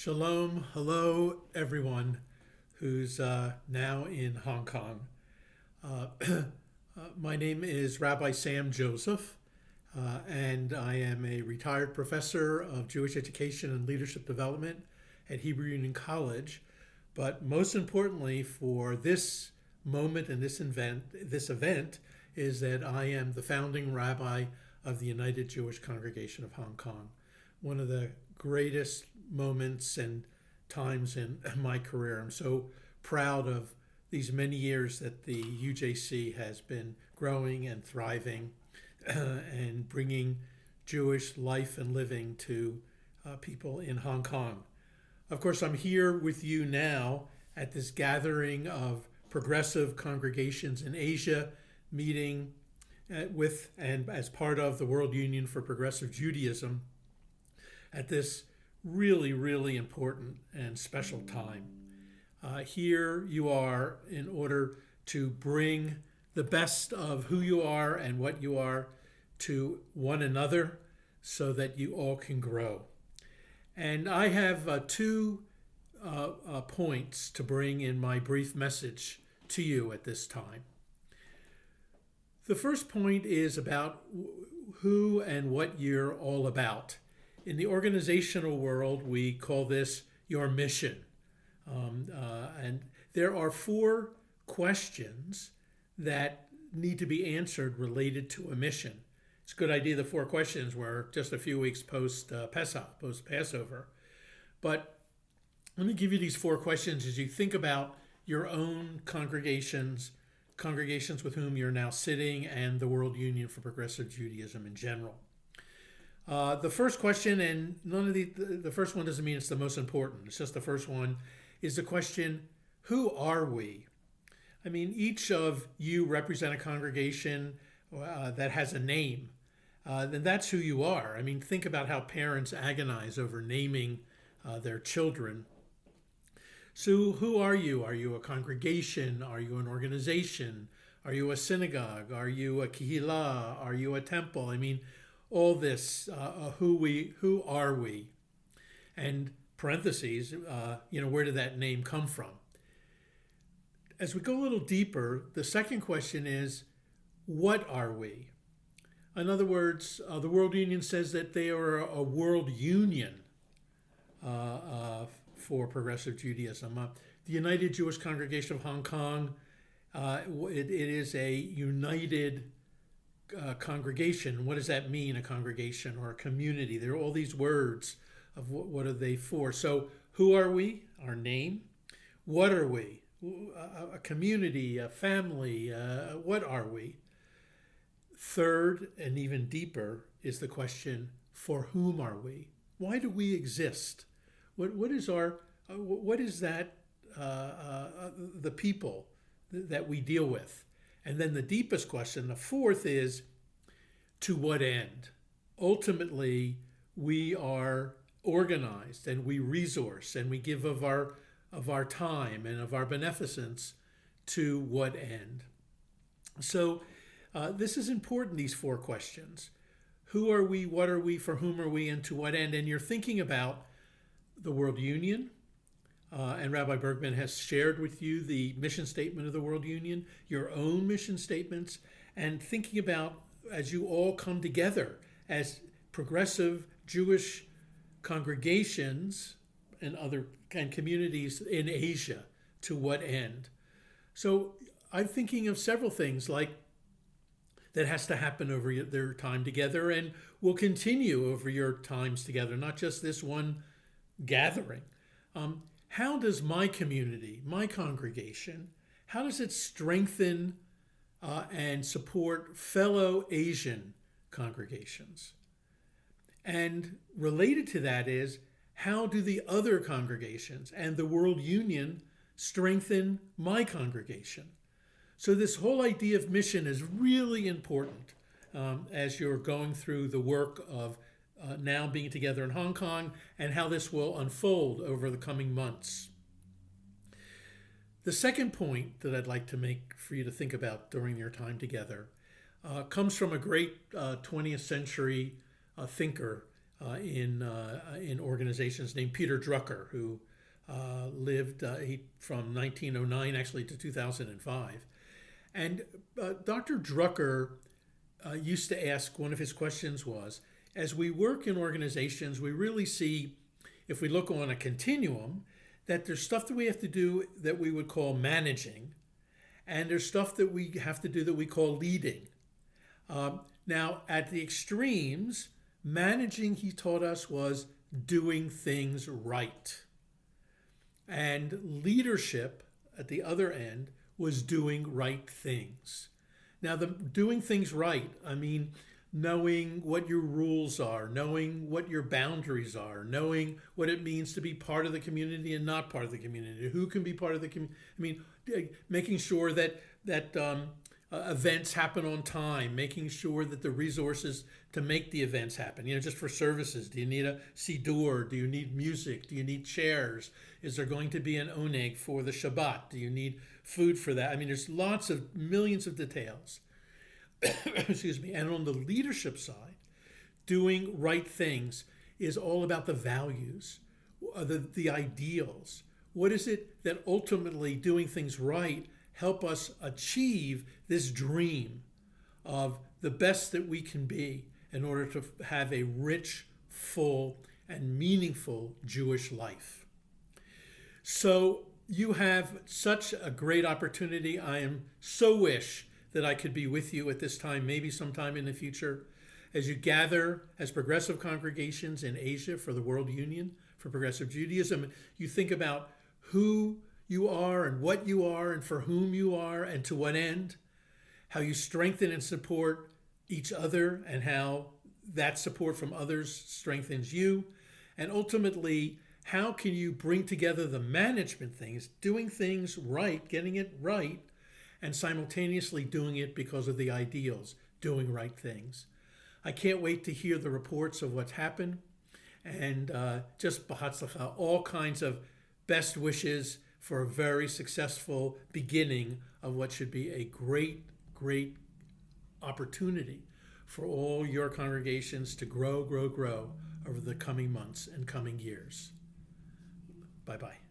Shalom, hello everyone who's now in Hong Kong. My name is Rabbi Sam Joseph, and I am a retired professor of Jewish education and leadership development at Hebrew Union College. But most importantly, for this moment and this event is that I am the founding rabbi of the United Jewish Congregation of Hong Kong. One of the greatest moments and times in my career. I'm so proud of these many years that the UJC has been growing and thriving and bringing Jewish life and living to people in Hong Kong. Of course, I'm here with you now at this gathering of progressive congregations in Asia, meeting with and as part of the World Union for Progressive Judaism at this really, really important and special time. Here you are in order to bring the best of who you are and what you are to one another so that you all can grow. And I have two points to bring in my brief message to you at this time. The first point is about who and what you're all about. In the organizational world, we call this your mission. And there are four questions that need to be answered related to a mission. It's a good idea the four questions were just a few weeks post-Pesach, post-Passover. But let me give you these four questions as you think about your own congregations with whom you're now sitting, and the World Union for Progressive Judaism in general. The first question, and the first one doesn't mean it's the most important, it's just the first one, is the question, who are we? I mean, each of you represent a congregation that has a name. Then that's who you are. I mean, think about how parents agonize over naming their children. So who are you? Are you a congregation? Are you an organization? Are you a synagogue? Are you a kehillah? Are you a temple? I mean, all this, who are we? And parentheses, where did that name come from? As we go a little deeper, the second question is, what are we? In other words, the World Union says that they are a world union for progressive Judaism. The United Jewish Congregation of Hong Kong, it is a united congregation. What does that mean, a congregation or a community? There are all these words of what are they for. So who are we? Our name. What are we? A community, a family. What are we? Third, and even deeper, is the question, for whom are we? Why do we exist? What is that? The people that we deal with. And then the deepest question, the fourth, is to what end? Ultimately, we are organized and we resource and we give of our time and of our beneficence to what end? So this is important, these four questions. Who are we? What are we? For whom are we? And to what end? And you're thinking about the World Union, and Rabbi Bergman has shared with you the mission statement of the World Union, your own mission statements, and thinking about, as you all come together as progressive Jewish congregations and communities in Asia, to what end? So I'm thinking of several things like that has to happen over their time together and will continue over your times together, not just this one gathering. How does my community, my congregation, how does it strengthen and support fellow Asian congregations? And related to that is, how do the other congregations and the World Union strengthen my congregation? So this whole idea of mission is really important as you're going through the work of now being together in Hong Kong, and how this will unfold over the coming months. The second point that I'd like to make for you to think about during your time together comes from a great 20th century thinker in organizations named Peter Drucker, who lived from 1909 actually to 2005. And Dr. Drucker used to ask, one of his questions was, as we work in organizations, we really see, if we look on a continuum, that there's stuff that we have to do that we would call managing, and there's stuff that we have to do that we call leading. Now, at the extremes, managing, he taught us, was doing things right. And leadership, at the other end, was doing right things. Now, the doing things right, I mean, knowing what your rules are, knowing what your boundaries are, knowing what it means to be part of the community and not part of the community, who can be part of the community. I mean, making sure that events happen on time, making sure that the resources to make the events happen, just for services. Do you need a siddur? Do you need music? Do you need chairs? Is there going to be an oneg for the Shabbat? Do you need food for that? I mean, there's lots of millions of details. Excuse me. And on the leadership side, doing right things is all about the values, the ideals. What is it that ultimately doing things right help us achieve this dream of the best that we can be in order to have a rich, full, and meaningful Jewish life? So you have such a great opportunity. I am so wish that I could be with you at this time, maybe sometime in the future, as you gather as progressive congregations in Asia for the World Union for Progressive Judaism. You think about who you are and what you are and for whom you are and to what end, how you strengthen and support each other and how that support from others strengthens you, and ultimately, how can you bring together the management things, doing things right, getting it right, and simultaneously doing it because of the ideals, doing right things. I can't wait to hear the reports of what's happened, and just b'hatzlacha, all kinds of best wishes for a very successful beginning of what should be a great, great opportunity for all your congregations to grow over the coming months and coming years. Bye-bye.